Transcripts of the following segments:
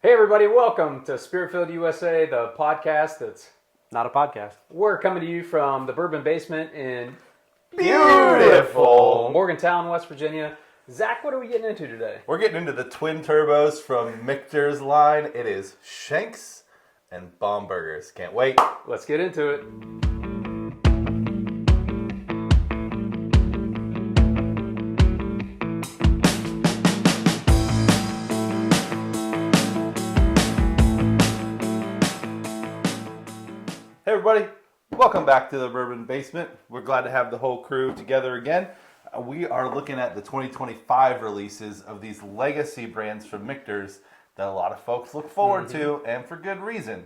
Hey everybody, welcome to Spirit-Filled USA, the podcast that's Not a podcast. we're coming to you from the Bourbon Basement in Beautiful Morgantown, West Virginia. Zach, what are we getting into today? We're getting into the twin turbos from Michter's line. It is Shenks and Bombergers. Can't wait. Let's get into it. Hey everybody, welcome back to the Bourbon Basement. We're glad to have the whole crew together again. We are looking at the 2025 releases of these legacy brands from Michter's that a lot of folks look forward to, and for good reason.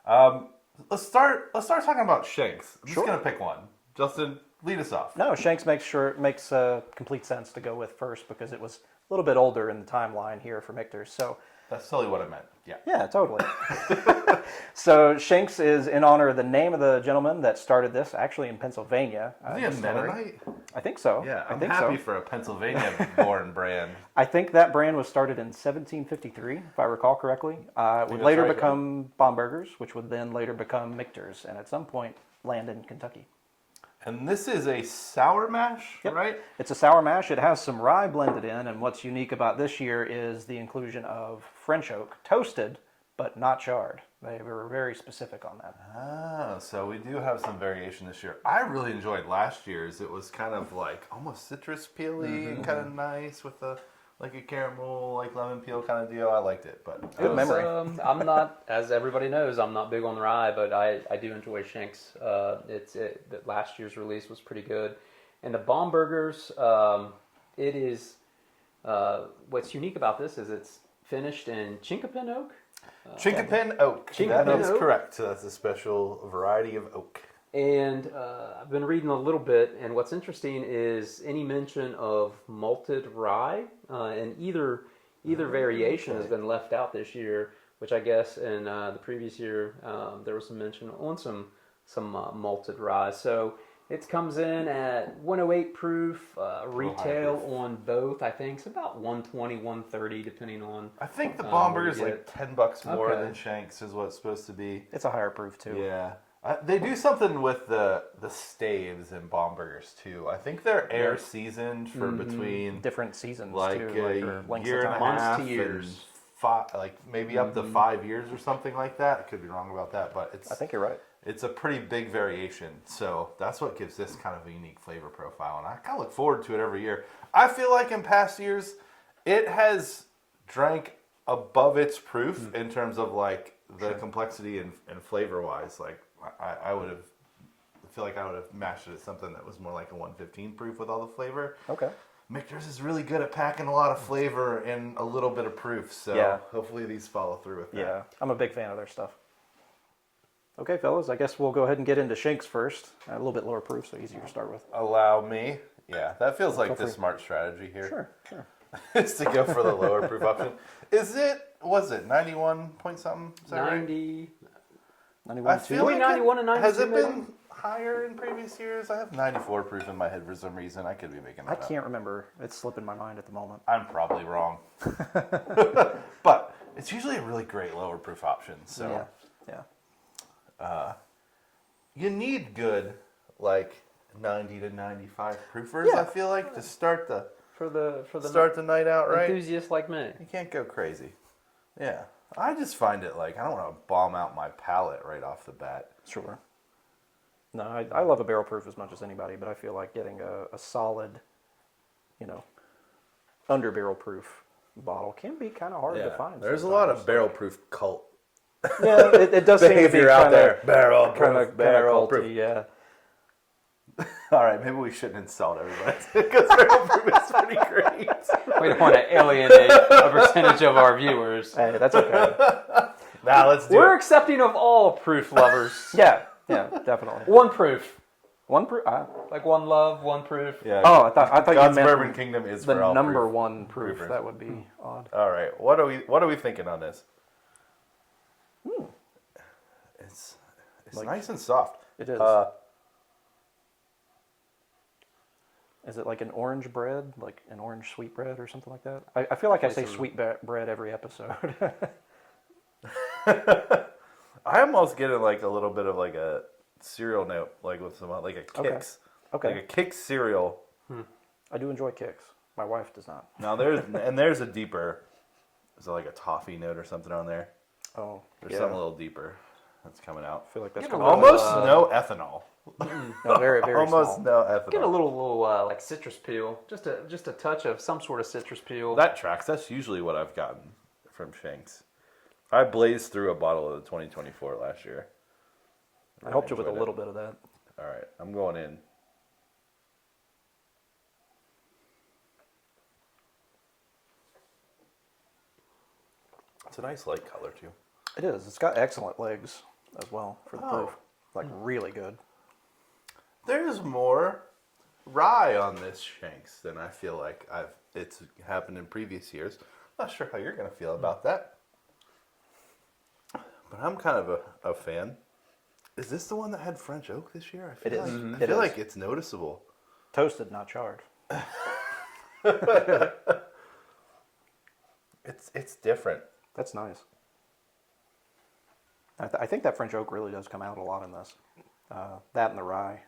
Let's start talking about Shenks. I'm just gonna pick one. Justin, lead us off. No, Shenks makes complete sense to go with first because it was a little bit older in the timeline here for Michter's. So That's totally what I meant. yeah, totally. So Shenks is in honor of the name of the gentleman that started this, actually in Pennsylvania. Is he a Distillery. Mennonite? I think so. Yeah, I I'm think happy so. for a Pennsylvania-born brand. I think that brand was started in 1753, if I recall correctly. It would later become Bomberger's, which would then later become Michter's, and at some point land in Kentucky. And this is a sour mash, right? It's a sour mash. It has some rye blended in, and what's unique about this year is the inclusion of French oak, toasted, but not charred. They were very specific on that. Ah, so we do have some variation this year. I really enjoyed last year's. It was kind of like almost citrus peely and kind of nice with like a caramel, like lemon peel kind of deal. I liked it, but Good memory. I'm not, as everybody knows, I'm not big on the rye, but I do enjoy Shenks. Last year's release was pretty good. And the Bombergers, it is, what's unique about this is it's finished in Chinkapin oak. Chinkapin oak. Chinkapin That is oak. correct. So that's a special variety of oak. And I've been reading a little bit, and what's interesting is any mention of malted rye, and either variation has been left out this year, which I guess in the previous year there was some mention on some malted rye. So it comes in at 108 proof, retail on both, I think it's about 120, 130 depending on. I think the where Bomberger's you like get- $10 more Okay. than Shanks is what it's supposed to be. It's a higher proof too. Yeah. They do something with the staves in Bombergers too. I think they're air seasoned for between Different seasons like too, a or lengths year of and a time. Months half to years. and five, like maybe up to 5 years or something like that. I could be wrong about that, but I think you're right. it's a pretty big variation. So that's what gives this kind of a unique flavor profile, and I kind of look forward to it every year. I feel like in past years, it has drank above its proof in terms of like the complexity and flavor wise. Like I would have. I feel like I would have mashed it at something that was more like a 115 proof with all the flavor. Okay. Michter's is really good at packing a lot of flavor in a little bit of proof, so Yeah. hopefully these follow through with that. Yeah, I'm a big fan of their stuff. Okay, fellas, I guess we'll go ahead and get into Shenks first. A little bit lower proof, so easier to start with. Allow me. Yeah, that feels like the free. smart strategy here. Sure. is to go for the lower proof option. Was it 91 point something? Is that right? 90. 91 I feel like 91 and 92 has it maybe? been higher in previous years? I have 94 proof in my head for some reason. I could be making I that up. can't remember. It's slipping my mind at the moment. I'm probably wrong. But it's usually a really great lower proof option. So Yeah. you need good like 90 to 95 proofers, Yeah. I feel like, to start the For the night out, right? enthusiasts like me. You can't go crazy. Yeah. I just find it like I don't want to bomb out my palate right off the bat. Sure. No, I love a barrel proof as much as anybody, but I feel like getting a solid, under barrel proof bottle can be kind of hard to find. There's a lot sometimes. of barrel proof cult Yeah, it does seem to be behavior out kinda, there. Barrel proof, Kinda barrel culty, proof. yeah. All right, maybe we shouldn't insult everybody because barrel proof is pretty great. We don't want to alienate a percentage of our viewers. Hey, that's okay. Now let's do We're it. accepting of all proof lovers. Yeah, definitely. One proof. One proof. Like one love, one proof. Yeah. Oh, I thought God's you meant Bourbon Kingdom is the for all number proof. one proof. proofers. That would be odd. All right, what are we thinking on this? It's nice and soft. It is. Is it like an orange bread, like an orange sweet bread or something like that? I feel like I say sweet bread every episode. I almost get it like a little bit of like a cereal note, like with some like a Kix, Okay. like a Kix cereal. I do enjoy kicks. My wife does not. Now there's a deeper. Is there like a toffee note or something on there? Oh, There's something a little deeper that's coming out. I feel like that's Get a coming little, Almost no ethanol. no, very, very Almost small. no ethanol. Get a little like citrus peel, just a touch of some sort of citrus peel. That tracks. That's usually what I've gotten from Shenks. I blazed through a bottle of the 2024 last year. I helped you with a enjoyed it. little bit of that. All right, I'm going in. It's a nice light color too. It is. It's got excellent legs as well for the proof. Like really good. There's more rye on this Shenks than I feel like it's happened in previous years. Not sure how you're going to feel about that, but I'm kind of a fan. Is this the one that had French oak this year? I feel It is. Like, It I feel is. like it's noticeable. Toasted, not charred. It's different. That's nice. I think that French oak really does come out a lot in this. That and the rye.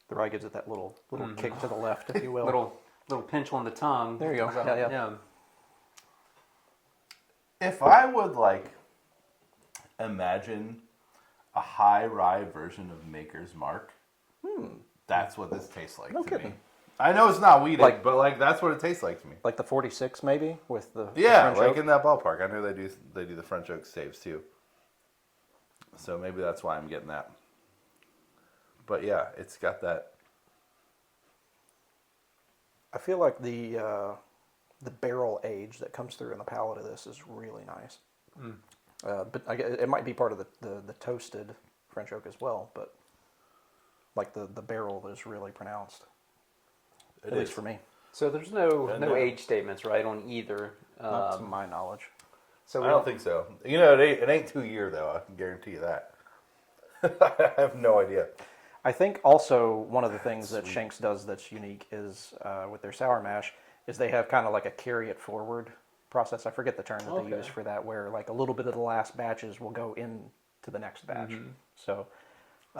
The rye gives it that little kick to the left, if you will. little pinch on the tongue. There you go. Is that- Yeah. If I would like imagine a high rye version of Maker's Mark, that's what this tastes like No to kidding. me. I know it's not wheated, Like- but like that's what it tastes like to me. Like the 46 maybe with the Yeah, French like oak. in that ballpark. I know they do the French oak staves too. So maybe that's why I'm getting that. But yeah, it's got that. I feel like the barrel age that comes through in the palate of this is really nice. But it might be part of the toasted French oak as well. But like the barrel is really pronounced. At least for me, So there's no no. age statements, right, on either. not to my knowledge. So I we don't think so. You know, it ain't 2 year though. I can guarantee you that. I have no idea. I think also one of the things that Shenks does that's unique is with their sour mash is they have kind of like a carry it forward process. I forget the term that they use for that, where like a little bit of the last batches will go into the next batch. So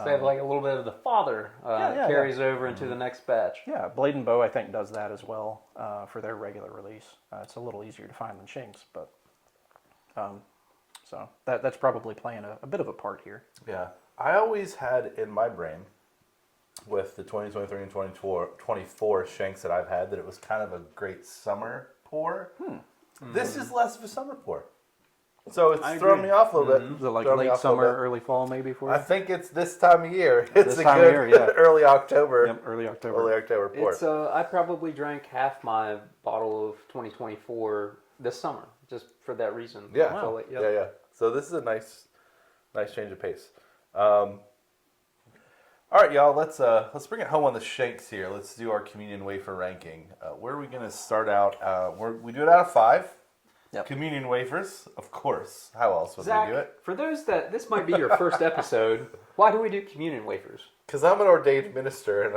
they have like a little bit of the father yeah, carries over into the next batch. yeah, Blade and Bow I think does that as well for their regular release. It's a little easier to find than Shenks, but so that's probably playing a bit of a part here. Yeah. I always had in my brain with the 2023 and 2024 Shenks that I've had that it was kind of a great summer pour. This is less of a summer pour. So it's I thrown agree. me off a little bit. Is it like Thrown me late off a little summer, bit. early fall maybe for you? I think it's this time of year. It's This a time good of year, yeah. early October. Yep, early October. Early October pour. It's I probably drank half my bottle of 2024 this summer just for that reason. Yeah. I feel like, yep. Yeah. So this is a nice change of pace. All right, y'all. Let's bring it home on the Shenks here. Let's do our communion wafer ranking. Where are we going to start out? We do it out of 5. Yep. Communion wafers, of course. How else would Zach, we do it? for those that this might be your first episode, why do we do communion wafers? Because I'm an ordained minister, and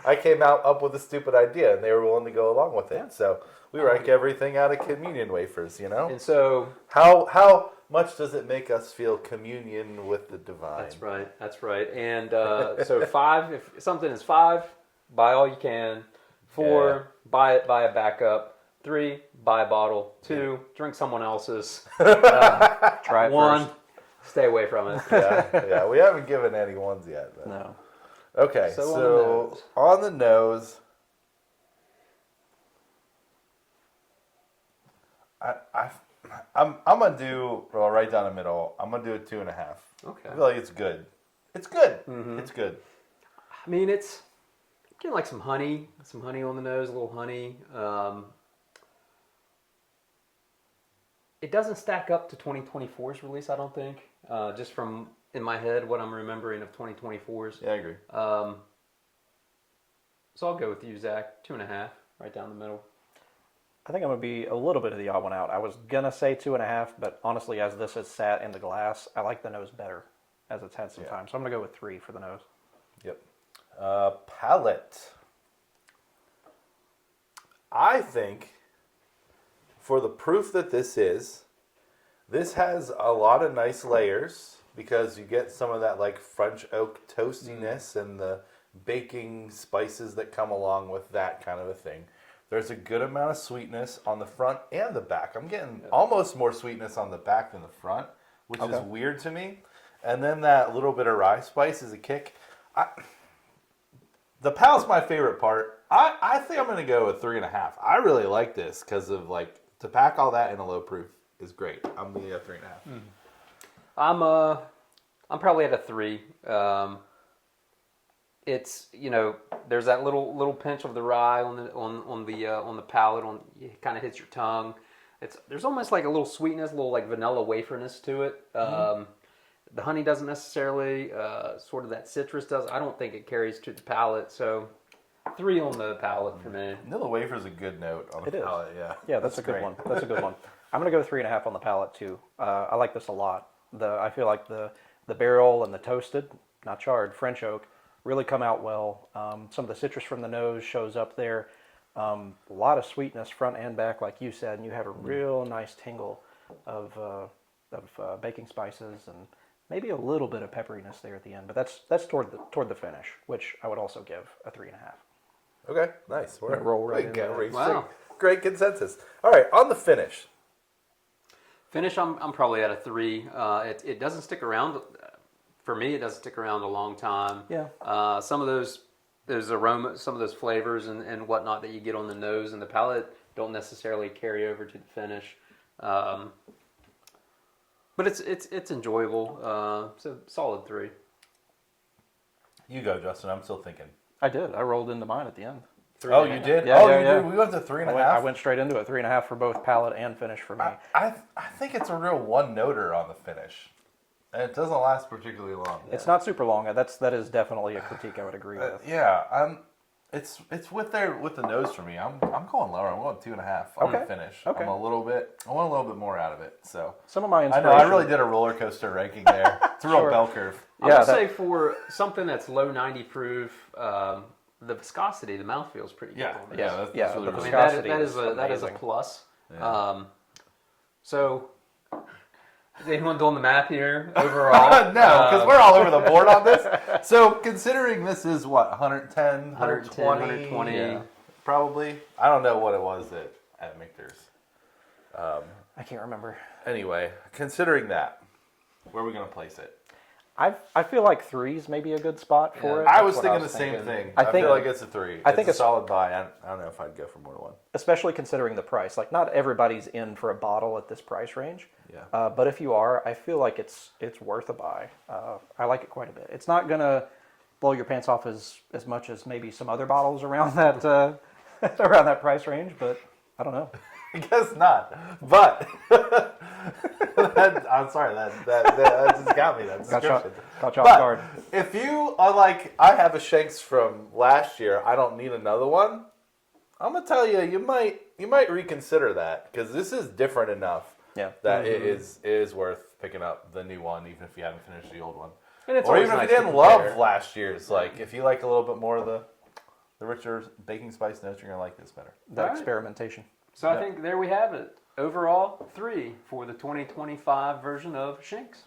I came up with a stupid idea, and they were willing to go along with it. So we rank everything out of communion wafers. You know, And so how much does it make us feel communion with the divine? that's right. And so 5, if something is 5, buy all you can. 4, buy a backup. 3, buy a bottle. 2, drink someone else's. Try it 1, first. stay away from it. Yeah. We haven't given any ones yet. But. No. Okay, So so on the nose, I'm gonna do right down the middle. I'm gonna do a 2.5. Okay. I feel like it's good. It's good. Mm-hmm. It's good. I mean, it's getting like some honey on the nose, a little honey. It doesn't stack up to 2024's release, I don't think. Just from in my head, what I'm remembering of 2024's. Yeah, I agree. So I'll go with you, Zach. 2.5, right down the middle. I think I'm going to be a little bit of the odd one out. I was going to say 2.5, but honestly, as this has sat in the glass, I like the nose better as it's had some time. So I'm going to go with 3 for the nose. Yep. Palate. I think for the proof that this is, This has a lot of nice layers because you get some of that like French oak toastiness and the baking spices that come along with that kind of a thing. There's a good amount of sweetness on the front and the back. I'm getting almost more sweetness on the back than the front, which is weird to me. And then that little bit of rye spice is a kick. The palate's my favorite part. I think I'm going to go with 3.5. I really like this because of like to pack all that in a low proof is great. I'm going to go 3.5. I'm probably at a 3. It's there's that little pinch of the rye on the palate. It kind of hits your tongue. There's almost like a little sweetness, a little like vanilla waferness to it. The honey doesn't necessarily, sort of that citrus does. I don't think it carries to the palate. So 3 on the palate for me. Vanilla wafer is a good note on the palate. Yeah, that's a good one. That's a good one. I'm going to go 3.5 on the palate too. I like this a lot. I feel like the barrel and the toasted, not charred, French oak really come out well. Some of the citrus from the nose shows up there. A lot of sweetness front and back, like you said, and you have a real nice tingle of baking spices and maybe a little bit of pepperiness there at the end. But that's toward the finish, which I would also give a 3.5. Okay, nice. We're gonna roll right into that. Wow. Great consensus. All right, on the finish. Finish, I'm probably at a 3. It doesn't stick around. For me, it doesn't stick around a long time. Yeah. Some of those aromas, some of those flavors and whatnot that you get on the nose and the palate don't necessarily carry over to the finish. But it's enjoyable. So solid 3. You go, Justin. I'm still thinking. I did. I rolled into mine at the end. Oh, you did? Yeah, you yeah. did? We went to 3.5? I went straight into it. 3.5 for both palate and finish for me. I think it's a real one-noter on the finish. And it doesn't last particularly long. It's not super long. That is definitely a critique I would agree with. It's with the nose for me. I'm going lower. I'm going 2.5 on the finish. Okay. I want a little bit more out of it. So Some of my I inspiration. know I really did a roller coaster ranking there. It's a real bell curve. I would say for something that's low 90 proof, the viscosity, the mouthfeel is pretty good. On this. That's Yeah, really the really viscosity that is a amazing. plus. Yeah. So, is anyone doing the math here overall? No, because we're all over the board on this. So considering this is what 110, 120, yeah, probably. I don't know what it was at Michter's. I can't remember. Anyway, considering that, where are we going to place it? I feel like 3's maybe a good spot for it. I was That's what thinking the same thing. I feel like it's a 3. I think it's a solid buy. I don't know if I'd go for more than 1. Especially considering the price. Like, not everybody's in for a bottle at this price range. Yeah. But if you are, I feel like it's worth a buy. I like it quite a bit. It's not gonna blow your pants off as much as maybe some other bottles around that around that price range, but I don't know. I guess not. But I'm sorry, that just got me. That description. Caught you off guard. If you are like, I have a Shenks from last year, I don't need another one. I'm gonna tell you, you might reconsider that because this is different enough that it is worth picking up the new one, even if you haven't finished the old one, And it's or always even nice if you to didn't compare. love last year's. Like, if you like a little bit more of the richer baking spice notes, you're gonna like this better. That All right. experimentation. So I think there we have it. Overall, 3 for the 2025 version of Shenks.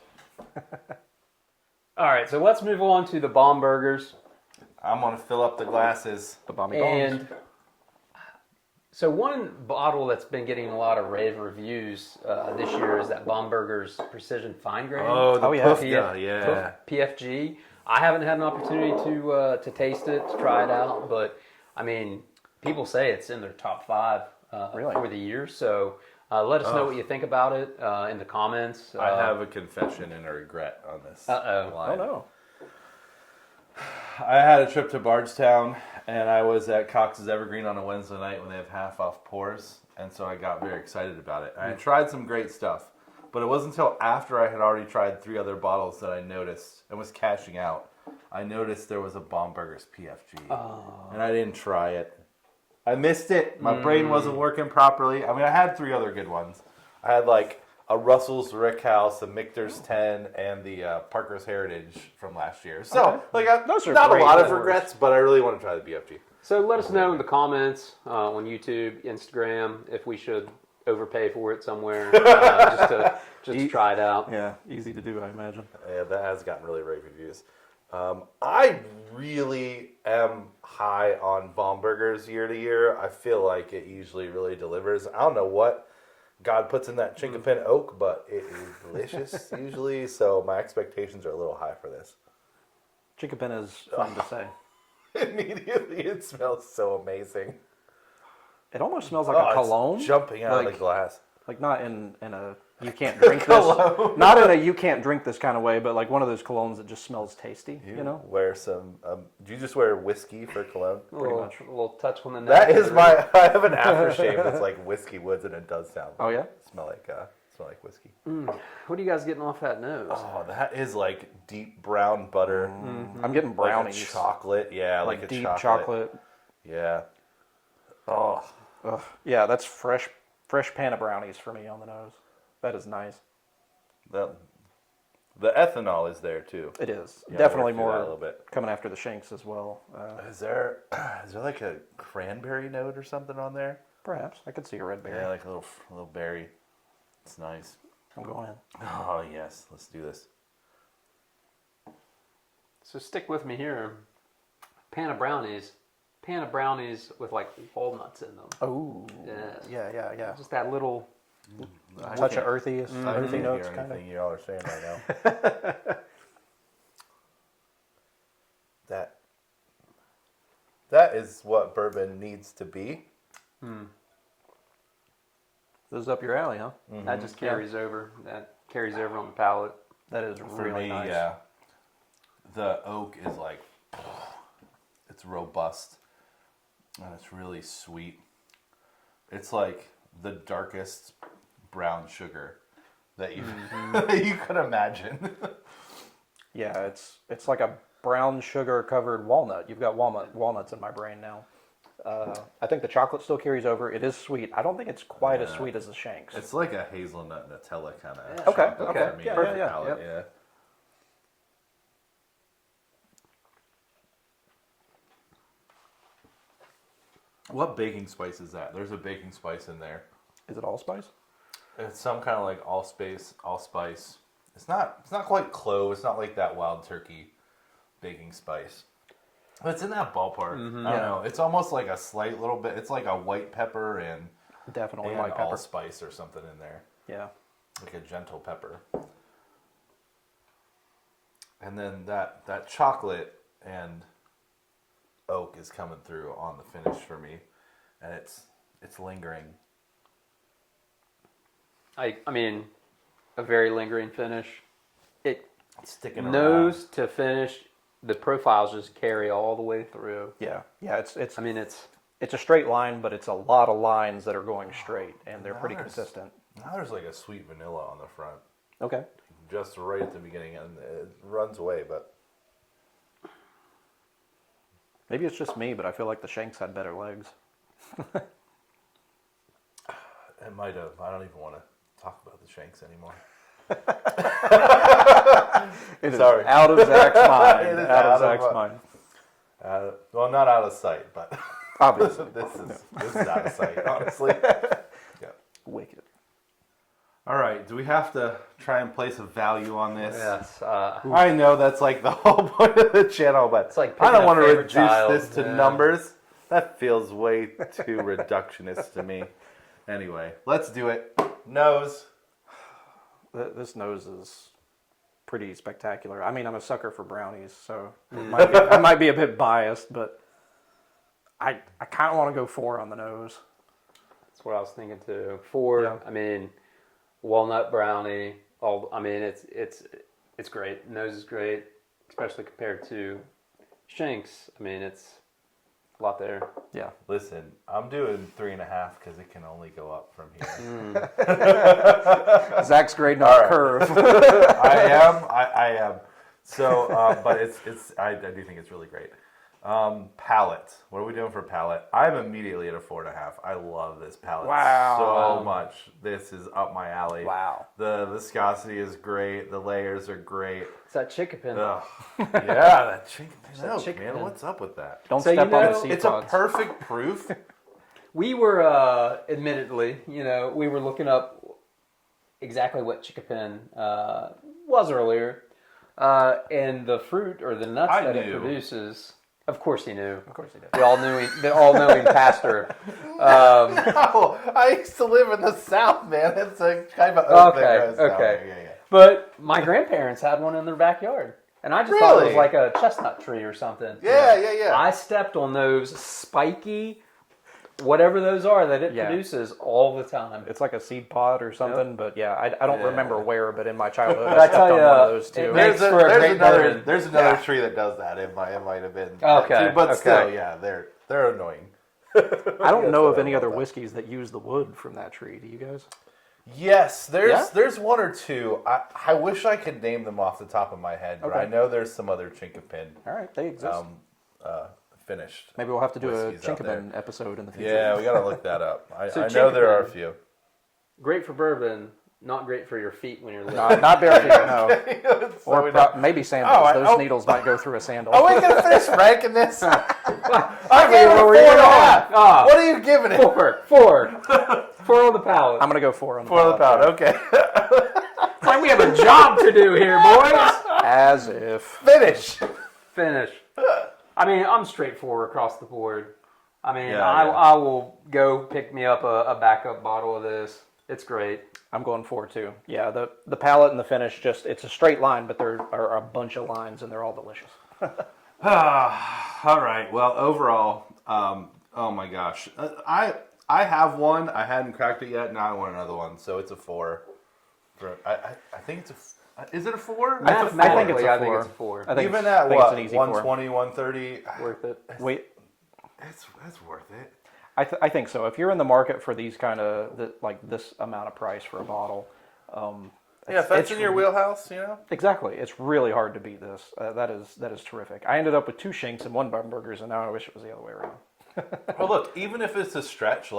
All right, so let's move on to the Bombergers. I'm gonna fill up the glasses. The Bommy Bombs. And so one bottle that's been getting a lot of rave reviews this year is that Bomberger's Precision Fine Grain. Oh, yeah. puff, Puff PFG. I haven't had an opportunity to taste it, to try it out, but I mean, people say it's in their top 5 Really? for the year. So let us know what you think about it in the comments. I have a confession and a regret on this. Uh-oh. line. Oh no. I had a trip to Bardstown, and I was at Cox's Evergreen on a Wednesday night when they have half off pours, and so I got very excited about it. I tried some great stuff, but it wasn't until after I had already tried 3 other bottles that I noticed, and was cashing out, I noticed there was a Bomberger's PFG, and I didn't try it. I missed it. My brain wasn't working properly. I mean, I had 3 other good ones. I had like a Russell's Rickhouse, a Michter's 10, and the Parker's Heritage from last year. So, Those are not a great lot of pours. regrets, but I really want to try the BFG. So let us know in the comments on YouTube, Instagram, if we should overpay for it somewhere just to try it out. Yeah, easy to do, I imagine. Yeah, that has gotten really rave reviews. I really am high on Bombergers year to year. I feel like it usually really delivers. I don't know what God puts in that chinkapin oak, but it is delicious usually. So my expectations are a little high for this. Chickapin is fun to say. Immediately, it smells so amazing. It almost smells like a cologne. It's jumping out of Like- the glass. Like not in a you can't drink this. Not in a you can't drink this kind of way, but like one of those colognes that just smells tasty. You know. Wear some. Do you just wear whiskey for cologne? A little touch on the neck. That is my. I have an aftershave that's like whiskey woods, and it does sound. Oh yeah. Smell like whiskey. What are you guys getting off that nose? Oh, that is like deep brown butter. I'm getting brownies. Like a chocolate, yeah, like a deep chocolate. Yeah. Oh, Ugh. Yeah, that's fresh pan of brownies for me on the nose. That is nice. the ethanol is there too. It is Yeah, definitely work through that a more little bit. coming after the Shenks as well. Is there like a cranberry note or something on there? Perhaps I could see a red berry. Yeah, like a little berry. It's nice. I'm going in. Oh yes, let's do this. So stick with me here. Pan of brownies with like walnuts in them. Oh, Yes. yeah. Just that little. Touch of earthy I can't notes, hear kind of. anything y'all are saying right now. That is what bourbon needs to be. This is up your alley, huh? That just carries over. That carries over on the palate. That is For really me, nice. yeah. The oak is like, it's robust and it's really sweet. It's like the darkest brown sugar that you that you could imagine. Yeah, it's like a brown sugar covered walnut. You've got walnuts in my brain now. I think the chocolate still carries over. It is sweet. I don't think it's quite as sweet as the Shenks. It's like a hazelnut Nutella kind of. Okay, chocolate okay. for me Yeah, on yeah, the yeah, palate, yep. yeah. What baking spice is that? There's a baking spice in there. Is it allspice? It's some kind of like allspice. It's not quite clove. It's not like that wild turkey baking spice. But it's in that ballpark. I don't know. It's almost like a slight little bit. It's like a white pepper and Definitely white pepper. allspice or something in there. Yeah. Like a gentle pepper. And then that chocolate and oak is coming through on the finish for me. And it's lingering. I mean, a very lingering finish. It's sticking around. Nose to finish, the profiles just carry all the way through. Yeah. It's I mean, it's a straight line, but it's a lot of lines that are going straight, and they're pretty Nice. consistent. Now there's like a sweet vanilla on the front. Okay. Just right at the beginning, and it runs away, but Maybe it's just me, but I feel like the Shenks had better legs. it might have. I don't even want to talk about the Shenks anymore. It is Sorry. out of Zach's mind. It is out of out of Zach's my- mind. Well, not out of sight, but Obviously. this is out of sight, honestly. Yeah. Wicked. All right. Do we have to try and place a value on this? yes. I know that's like the whole point of the channel, but like I picking don't a want to favorite reduce child. this to Yeah. numbers. That feels way too reductionist to me. Anyway, let's do it. Nose. This nose is pretty spectacular. I mean, I'm a sucker for brownies, so I might be a bit biased, but I kind of want to go 4 on the nose. That's what I was thinking too. 4. Yeah. I mean, walnut brownie. It's great. Nose is great, especially compared to Shenks. I mean, it's a lot there. Yeah. Listen, I'm doing 3.5 because it can only go up from here. Zach's grading on All a right. curve. I am. So, but I do think it's really great. Palette. What are we doing for palette? I'm immediately at a 4.5. I love this palette Wow. so much. This is up my alley. Wow. The viscosity is great. The layers are great. It's that chickapin. Ugh. Yeah, that chicken that oak, chicken man. pin. What's up with that? Don't So step you on know, the sea It's a pods. perfect proof we were, admittedly, we were looking up exactly what chickapin was earlier. And the fruit or the nuts that it produces, of course he knew. Of course he did. The all-knowing pastor. No, I used to live in the South, man. It's a kind of oak that grows down there. Yeah. But my grandparents had one in their backyard. And I just thought it was like a chestnut tree or something. Yeah. I stepped on those spiky, whatever those are that it produces all the time. It's like a seed pod or something, but I don't remember where, but in my childhood, But I stepped on one of those too. There's another tree that does that. It might have been okay, but still, they're annoying. I don't know of any other whiskeys that use the wood from that tree. Do you guys? Yes, there's one or two. I wish I could name them off the top of my head, but I know there's some other chinkapin. All right, they exist. Finished. Maybe we'll have to do a whiskeys out chinkapin episode in the future. Yeah, we gotta look that up. I So know there are a chinkapin. few. Great for bourbon, not great for your feet when you're living. Not bare feet, no. Or maybe sandals. Those needles might go through a sandal. Are we gonna finish ranking this? I I gave it a 4.5. Ah, What are you giving it? 4 on the palate. I'm gonna go 4 on the 4 on the palate. pound. Okay. It's like we have a job to do here, boys. As if. Finish. Finish. I mean, I'm straightforward across the board. I mean, Yeah, I will go pick me up a backup bottle of this. It's great. I'm going 4 too. Yeah, the palate and the finish it's a straight line, but there are a bunch of lines and they're all delicious. All right. Well, overall, oh my gosh, I have one. I hadn't cracked it yet. Now I want another one. So it's a 4. I think it's a. Is it a 4? Mathematically, I think it's a 4. I think Even it's- at I think what it's an easy 4. 120, 130. Worth it. Wait, It's worth it. I think so. If you're in the market for these kind of like this amount of price for a bottle, Yeah, if that's in your wheelhouse, exactly, it's really hard to beat this. That is terrific. I ended up with 2 Shenks and 1 Bombergers, and now I wish it was the other way around. Well, look, even if it's a stretch,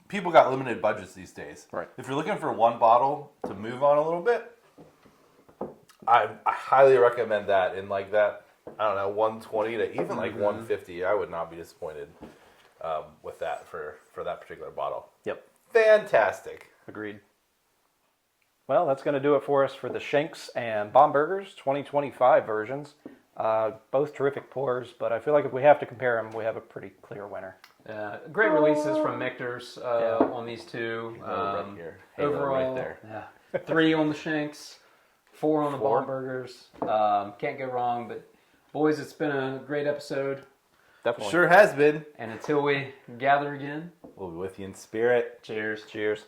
people got limited budgets these days. Right. If you're looking for one bottle to move on a little bit, I highly recommend that. In like that, I don't know, 120 to even like 150, I would not be disappointed with that for that particular bottle. Yep. Fantastic. Agreed. Well, that's going to do it for us for the Shenks and Bombergers 2025 versions. Both terrific pours, but I feel like if we have to compare them, we have a pretty clear winner. Great releases from Michter's on these two. Right here. Halo Overall, right there. Yeah, 3 on the Shenks, 4 on the 4. Bombergers. Can't go wrong. But boys, it's been a great episode. Definitely. Sure has been. And until we gather again, We'll be with you in spirit. cheers. Cheers.